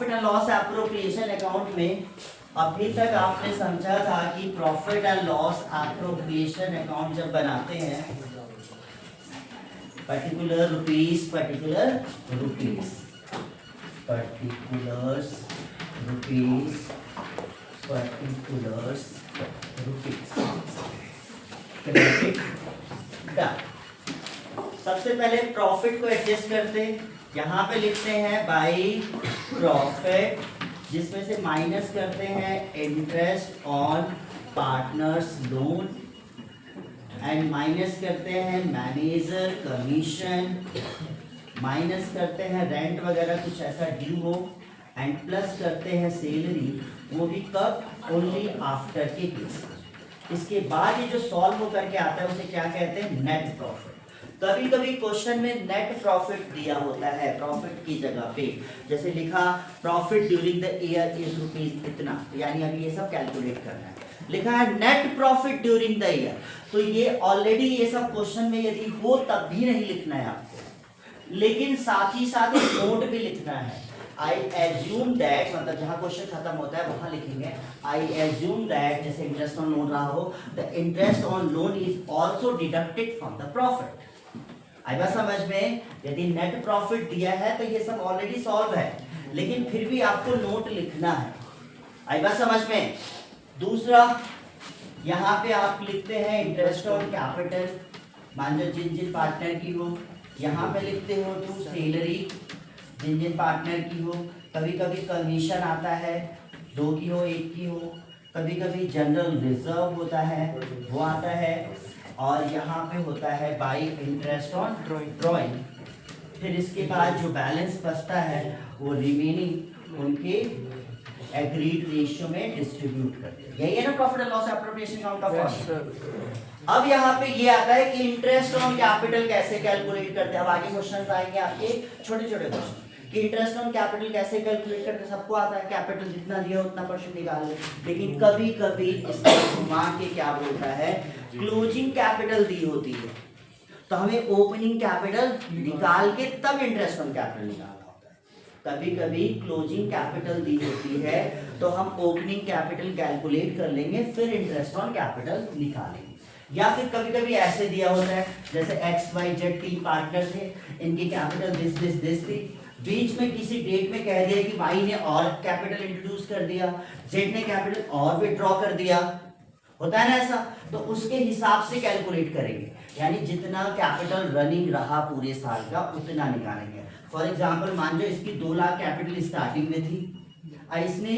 Profit and loss appropriation account में अभी तक आपने समझा था कि profit and loss appropriation account जब बनाते हैं पर्टिकुलर रुपीस क्रेडिट डन। सबसे पहले प्रॉफिट को एडजस्ट करते हैं, यहाँ पे लिखते हैं बाई प्रॉफिट, जिसमें से माइनस करते हैं interest on partners loan and minus करते हैं मैनेजर कमीशन, माइनस करते हैं रेंट वगैरह कुछ ऐसा ड्यू हो एंड प्लस करते हैं सैलरी, वो भी कब, ओनली आफ्टर के केस। इसके बाद ये जो सॉल्व होकर के आता है उसे क्या कहते हैं, नेट प्रॉफिट। कभी कभी क्वेश्चन में नेट प्रॉफिट दिया होता है प्रॉफिट की जगह पे, जैसे लिखा profit during the year is rupees इतना, यानी अभी ये सब कैलकुलेट करना है। लिखा है net profit during the year, तो ये ऑलरेडी ये सब क्वेश्चन में यदि हो तब भी नहीं लिखना है आपको, लेकिन साथ ही साथ एक नोट भी लिखना है। आई एज्यूम दैट, मतलब जहां क्वेश्चन खत्म होता है वहां लिखेंगे आई एज्यूम दैट, जैसे इंटरेस्ट ऑन लोन रहा हो, the interest on loan is also deducted from the profit. आई बात समझ में, यदि नेट प्रॉफिट दिया है तो ये सब ऑलरेडी सॉल्व है, लेकिन फिर भी आपको नोट लिखना है। आई बात समझ में। दूसरा, यहाँ पे आप लिखते हैं इंटरेस्ट ऑन कैपिटल, मान लो जिन जिन पार्टनर की हो, यहाँ पे लिखते हो टू सैलरी, जिन जिन पार्टनर की हो। कभी कभी कमीशन आता है, 2 की हो 1 की हो, कभी कभी जनरल रिजर्व होता है वो आता है, और यहाँ पे होता है बाई इंटरेस्ट ऑन ड्रॉइंग। फिर इसके बाद जो बैलेंस बचता है वो रिमेनिंग उनके एग्रीड रेशियो में डिस्ट्रीब्यूट करते हैं। यही है ना profit and loss appropriation account का फॉर्मूला। अब यहाँ पे ये आता है कि इंटरेस्ट ऑन कैपिटल कैसे कैलकुलेट करते हैं। अब आगे क्वेश्चंस आएंगे आपके छोटे छोटे क्वेश्चन कि इंटरेस्ट ऑन कैपिटल कैसे कैलकुलेट करते हैं। सबको आता है कैपिटल जितना दिया उतना परसेंट निकाल ले, लेकिन कभी कभी इसमें घुमा के क्या बोलता है, क्लोजिंग कैपिटल दी होती है तो हमें ओपनिंग कैपिटल निकाल के तब इंटरेस्ट ऑन कैपिटल निकालना होता है। कभी कभी क्लोजिंग कैपिटल दी होती है तो हम ओपनिंग कैपिटल कैलकुलेट कर लेंगे, फिर इंटरेस्ट ऑन कैपिटल निकालेंगे। या फिर कभी कभी ऐसे दिया होता है, जैसे XYZ 3 पार्टनर थे, इनकी कैपिटल दिस थी, बीच में किसी डेट में कह दिया कि Y ने और कैपिटल इंट्रोड्यूस कर दिया, Z ने कैपिटल और विड्रॉ कर दिया, होता है ना ऐसा, तो उसके हिसाब से कैलकुलेट करेंगे, यानी जितना कैपिटल रनिंग रहा पूरे साल का उतना निकालेंगे। फॉर एग्जांपल मान लो इसकी 2 लाख कैपिटल स्टार्टिंग में थी, इसने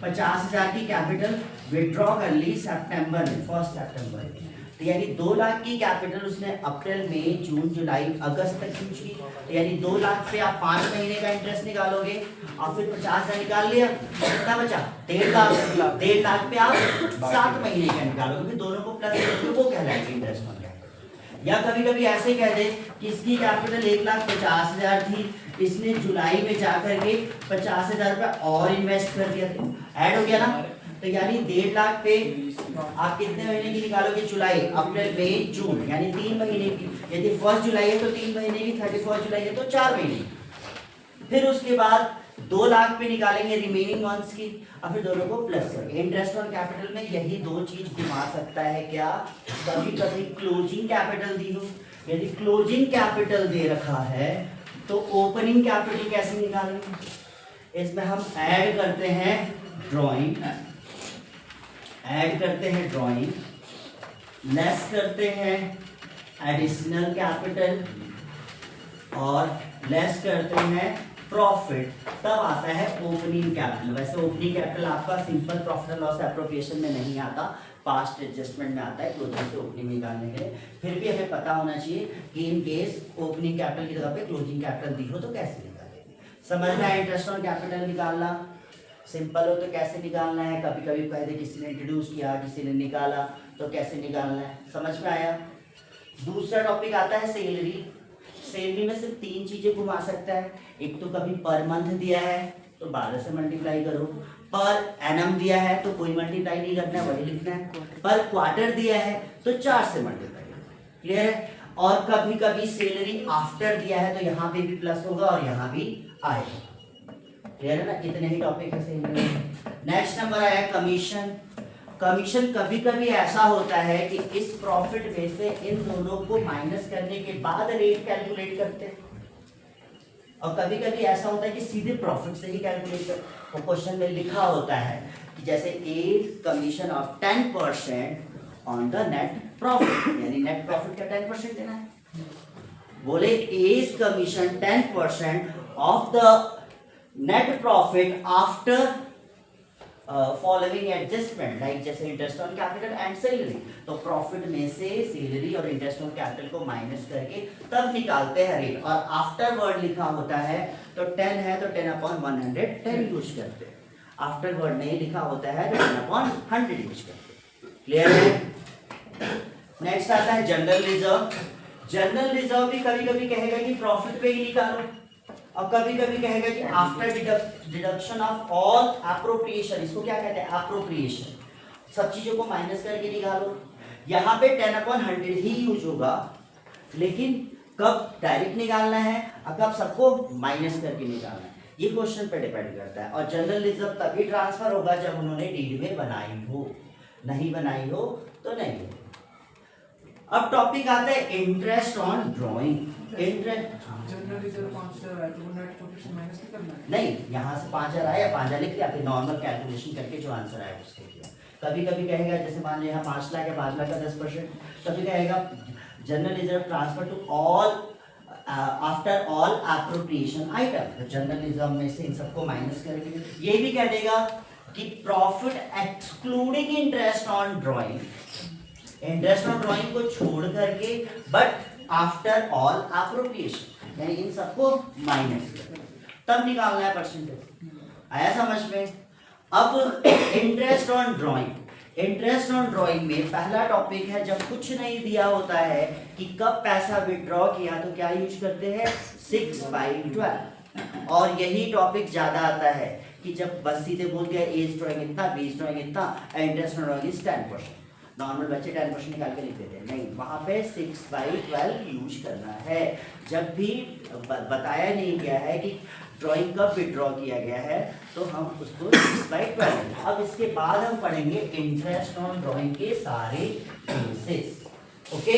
50,000 की कैपिटल विड्रॉ कर ली सितंबर में, 1 सितंबर में, तो यानी 2 लाख की कैपिटल उसने अप्रैल मई जून जुलाई अगस्त तक यूज की, तो यानी 2 लाख पे आप 5 महीने का इंटरेस्ट निकालोगे और फिर 50,000 निकाल लिया, कितना बचा 1.5 लाख। 1.5 लाख पे आप 7 महीने का निकालोगे, फिर दोनों को प्लस करके वो कहलाएगा इंटरेस्ट ऑन कैपिटल। या कभी कभी ऐसे कह दे कि इसकी कैपिटल 1,50,000 थी, इसने जुलाई में जाकर के 50,000 रुपये और इन्वेस्ट कर दिया, ऐड हो गया ना, तो यानी 1.5 लाख पे आप कितने महीने की निकालोगे, जुलाई अप्रैल मई जून, यानी 3 महीने की। यदि 1 जुलाई है तो 3 महीने की, 31 जुलाई है तो 4 महीने की। फिर उसके बाद 2 लाख पे निकालेंगे रिमेनिंग मंथ्स की, और फिर दोनों को प्लस करेंगे। इंटरेस्ट ऑन कैपिटल में यही 2 चीज घुमा सकता है क्या, कभी कभी क्लोजिंग कैपिटल दी हो, यदि क्लोजिंग कैपिटल दे रखा है तो ओपनिंग कैपिटल कैसे निकालेंगे, इसमें हम ऐड करते हैं ड्रॉइंग, लेस करते हैं एडिशनल कैपिटल और लेस करते हैं प्रॉफिट, तब आता है ओपनिंग कैपिटल। वैसे ओपनिंग कैपिटल आपका simple profit and loss appropriation में नहीं आता, पास्ट एडजस्टमेंट में आता है क्लोजिंग से ओपनिंग निकालने के लिए। फिर भी हमें पता होना चाहिए कि इन केस ओपनिंग कैपिटल की जगह पे क्लोजिंग कैपिटल दी हो तो कैसे निकालेंगे। समझ में आया इंटरेस्ट ऑन कैपिटल निकालना, सिंपल हो तो कैसे निकालना है, कभी कभी कह दे किसी ने इंट्रोड्यूस किया किसी ने निकाला तो कैसे निकालना है, समझ में आया। दूसरा टॉपिक आता है सैलरी। सैलरी में सिर्फ 3 चीजें घुमा सकता है, एक तो कभी पर मंथ दिया है तो 12 से मल्टीप्लाई करो, पर एनम दिया है तो कोई मल्टीप्लाई नहीं करना है, वही लिखना है, पर क्वार्टर दिया है तो 4 से मल्टीप्लाई करना, क्लियर है। और कभी कभी सैलरी आफ्टर दिया है तो यहाँ पे भी प्लस होगा और यहाँ भी आएगा, क्लियर है ना, इतने ही टॉपिक है सेम। नेक्स्ट नंबर आया कमीशन। कमीशन कभी कभी ऐसा होता है कि इस प्रॉफिट में से इन दोनों को माइनस करने के बाद रेट कैलकुलेट करते हैं, और कभी कभी ऐसा होता है कि सीधे प्रॉफिट से ही कैलकुलेट कर। वो क्वेश्चन में लिखा होता है कि जैसे a commission of 10% on the net profit, यानी नेट प्रॉफिट का 10% देना है। बोले a commission 10% of the net profit after following adjustment, like जैसे interest on capital and salary. तो प्रॉफिट में से सैलरी और इंटरेस्ट ऑन कैपिटल को माइनस करके तब निकालते हैं रेट, और आफ्टर वर्ड लिखा होता है तो 10 है तो 10/100 10 यूज करते हैं, आफ्टर वर्ड नहीं लिखा होता है तो 10/100 यूज करते हैं। क्लियर है। नेक्स्ट आता है जनरल रिजर्व। जनरल रिजर्व भी कभी कभी कहेगा कि प्रॉफिट पे ही निकालो, और कभी कभी कहेगा कि after deduction of all appropriation, इसको क्या कहते हैं एप्रोप्रिएशन, सब चीजों को माइनस करके निकालो। यहाँ पे 10/100 ही यूज होगा, लेकिन कब डायरेक्ट निकालना है और कब सबको माइनस करके निकालना है, ये क्वेश्चन पे डिपेंड करता है। और जनरल रिजर्व तभी ट्रांसफर होगा जब उन्होंने डीड में बनाई हो, नहीं बनाई हो तो नहीं हो। अब टॉपिक आता है interest on drawing. Interest general reserve 5000 है तो नेट प्रॉफिट से माइनस नहीं करना है। नहीं, यहाँ से 5000 आया, 5000 लिख लिया, फिर नॉर्मल कैलकुलेशन करके जो आंसर आया उसके किया। कभी कभी कहेगा जैसे मान लो यहाँ 5 लाख है, 5 लाख का 10%, कभी कहेगा general reserve transfer to all after all appropriation item, तो जनरल रिजर्व में से इन सबको माइनस करके। ये भी कह देगा कि profit excluding interest on drawing, interest on drawing को छोड़ करके बट आफ्टर ऑल एप्रोप्रिएशन, यानी इन सबको माइनस कर तब निकालना है परसेंटेज। आया समझ में। अब interest on drawing, interest on drawing में पहला टॉपिक है जब कुछ नहीं दिया होता है कि कब पैसा विड्रॉ किया तो क्या यूज करते हैं 6/12, और यही टॉपिक ज्यादा आता है कि जब बस सीधे बोल दिया एज ड्राइंग इतना, बेस ड्राइंग इतना, interest on drawing is 10%, normal बच्चे 10% निकाल के लिख देते हैं, नहीं, वहां पे 6/12 यूज करना है। जब भी बताया नहीं गया है कि ड्राइंग कब विड्रॉ किया गया है तो हम उसको 6/12। अब इसके बाद हम पढ़ेंगे इंटरेस्ट ऑन ड्राइंग के सारे केसेस। ओके।